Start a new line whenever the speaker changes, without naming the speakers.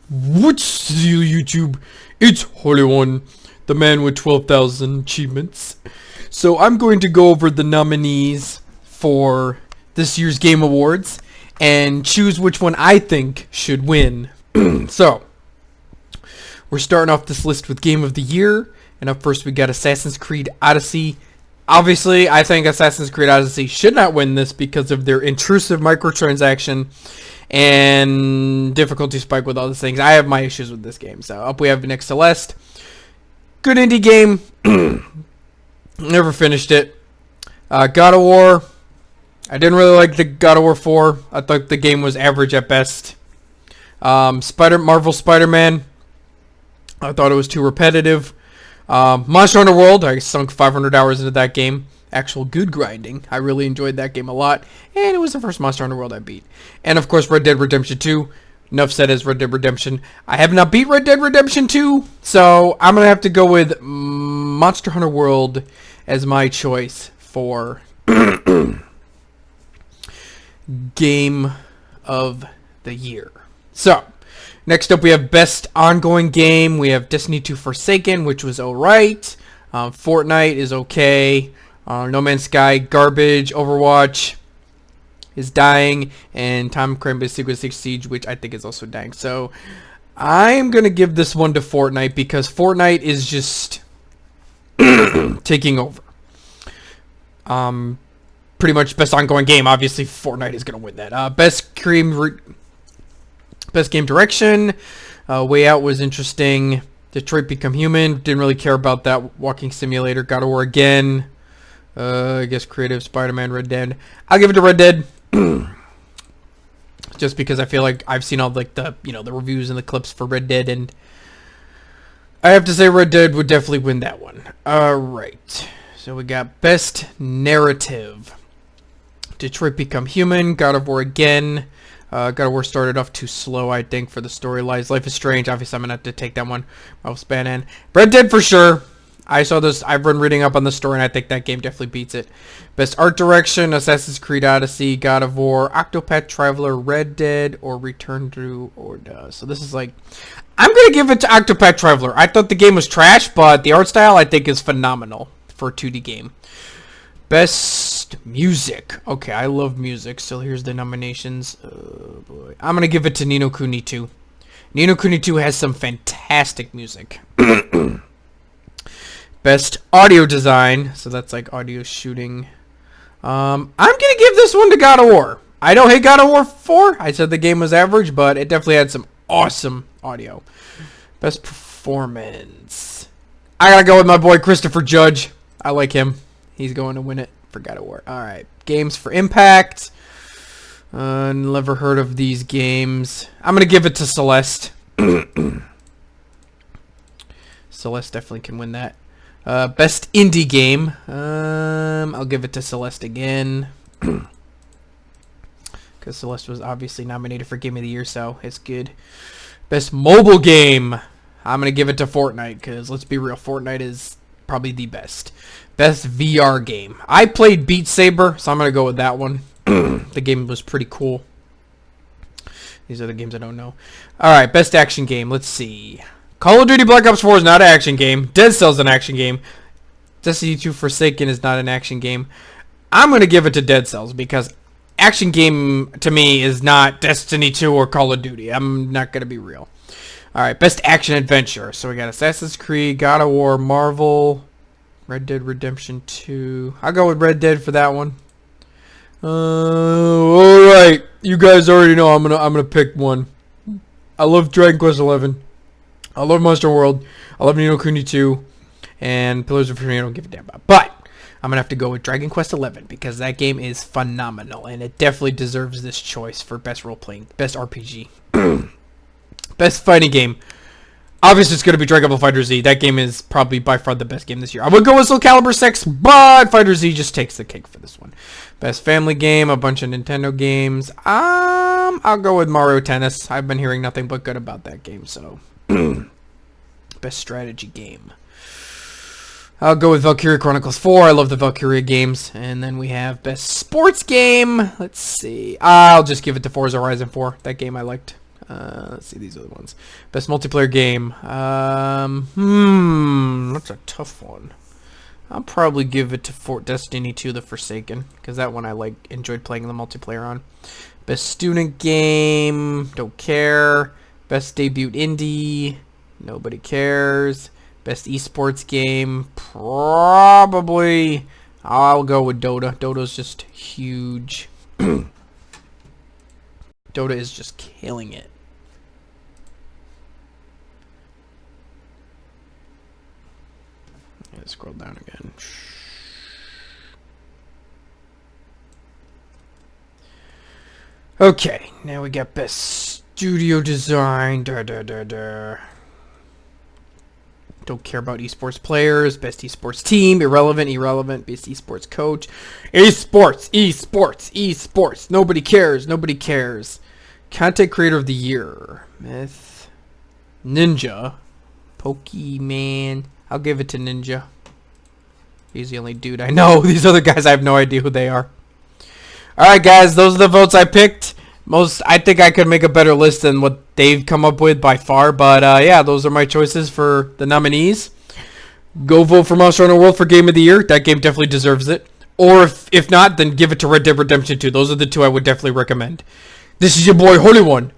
What's the deal, YouTube? It's Holyones, the man with 12,000 achievements. So I'm going to go over the nominees for this year's Game Awards and choose which one I think should win. So, we're starting off this list with Game of the Year, and up first we got Assassin's Creed Odyssey. Obviously, I think Assassin's Creed Odyssey should not win this because of their intrusive microtransaction and difficulty spike with all these things. I have my issues with this game. So up we have Nick Celeste. Good indie game. Never finished it. God of War. I didn't really like the God of War 4. I thought the game was average at best. Marvel Spider-Man. I thought it was too repetitive. Monster Hunter World. I sunk 500 hours into that game. Actual good grinding. I really enjoyed that game a lot. And it was the first Monster Hunter World I beat. And of course Red Dead Redemption 2. Enough said as Red Dead Redemption. I have not beat Red Dead Redemption 2. So I'm going to have to go with Monster Hunter World as my choice for Game of the Year. So, next up we have Best Ongoing Game. We have Destiny 2 Forsaken, which was alright. Fortnite is okay. No Man's Sky, garbage. Overwatch is dying. And Tom Clancy's Secret Six Siege, which I think is also dying. So, I'm going to give this one to Fortnite because Fortnite is just taking over. Pretty much best ongoing game. Obviously, Fortnite is going to win that. Best game direction. Way Out was interesting. Detroit Become Human. Didn't really care about that. Walking Simulator. God of War again. I guess creative. Spider-Man. Red Dead. I'll give it to Red Dead. Just because I feel like I've seen all like the reviews and the clips for Red Dead, and I have to say Red Dead would definitely win that one. Alright. So we got Best Narrative. Detroit Become Human. God of War again. God of War started off too slow, I think, for the storylines. Life is Strange. Obviously, I'm going to have to take that one. Marvel Spider-Man. Red Dead for sure. I saw this. I've been reading up on the story, and I think that game definitely beats it. Best Art Direction. Assassin's Creed Odyssey. God of War. Octopath Traveler. Red Dead. Or Return to Orda. So this is like... I'm going to give it to Octopath Traveler. I thought the game was trash, but the art style, I think, is phenomenal for a 2D game. Best Music. Okay, I love music, so here's the nominations. Oh boy. I'm gonna give it to Ni no Kuni 2. Ni no Kuni 2 has some fantastic music. Best Audio Design. So that's like audio shooting. I'm gonna give this one to God of War. I don't hate God of War 4. I said the game was average, but it definitely had some awesome audio. Best Performance. I gotta go with my boy Christopher Judge. I like him. He's going to win it for God of War. Alright. Games for Impact. Never heard of these games. I'm going to give it to Celeste. Celeste definitely can win that. Best Indie Game. I'll give it to Celeste again. Because Celeste was obviously nominated for Game of the Year, so it's good. Best Mobile Game. I'm going to give it to Fortnite, because let's be real, Fortnite is probably the best. Best VR Game. I played Beat Saber, so I'm going to go with that one. The game was pretty cool. These are the games I don't know. Alright, Best Action Game. Let's see. Call of Duty Black Ops 4 is not an action game. Dead Cell's an action game. Destiny 2 Forsaken is not an action game. I'm going to give it to Dead Cells, because action game, to me, is not Destiny 2 or Call of Duty. I'm not going to be real. Alright, Best Action Adventure. So we got Assassin's Creed, God of War, Marvel, Red Dead Redemption 2. I'll go with Red Dead for that one. Alright. You guys already know I'm gonna pick one. I love Dragon Quest 11. I love Monster World. I love Ni no Kuni 2. And Pillars of Eternity I don't give a damn about. But I'm gonna have to go with Dragon Quest 11 because that game is phenomenal and it definitely deserves this choice for best role playing, best RPG. Best fighting game. Obviously, it's going to be Dragon Ball FighterZ. That game is probably by far the best game this year. I would go with Soul Calibur 6, but FighterZ just takes the cake for this one. Best family game, a bunch of Nintendo games. I'll go with Mario Tennis. I've been hearing nothing but good about that game, so. Best strategy game. I'll go with Valkyria Chronicles 4. I love the Valkyria games. And then we have best sports game. Let's see. I'll just give it to Forza Horizon 4. That game I liked. Let's see these other ones. Best multiplayer game. That's a tough one. I'll probably give it to Destiny 2: The Forsaken, because that one I enjoyed playing the multiplayer on. Best student game, don't care. Best debut indie, nobody cares. Best esports game, probably I'll go with Dota. Dota's just huge. Dota is just killing it. Let's scroll down again. Okay, now we got best studio design. Don't care about esports players. Best esports team. Irrelevant. Best esports coach. Esports. Nobody cares. Content creator of the year. Myth. Ninja. Pokemon. I'll give it to Ninja. He's the only dude I know. These other guys, I have no idea who they are. Alright guys, those are the votes I picked. I think I could make a better list than what they've come up with by far. But yeah, those are my choices for the nominees. Go vote for Monster Hunter World for Game of the Year. That game definitely deserves it. Or if not, then give it to Red Dead Redemption 2. Those are the two I would definitely recommend. This is your boy, Holy One.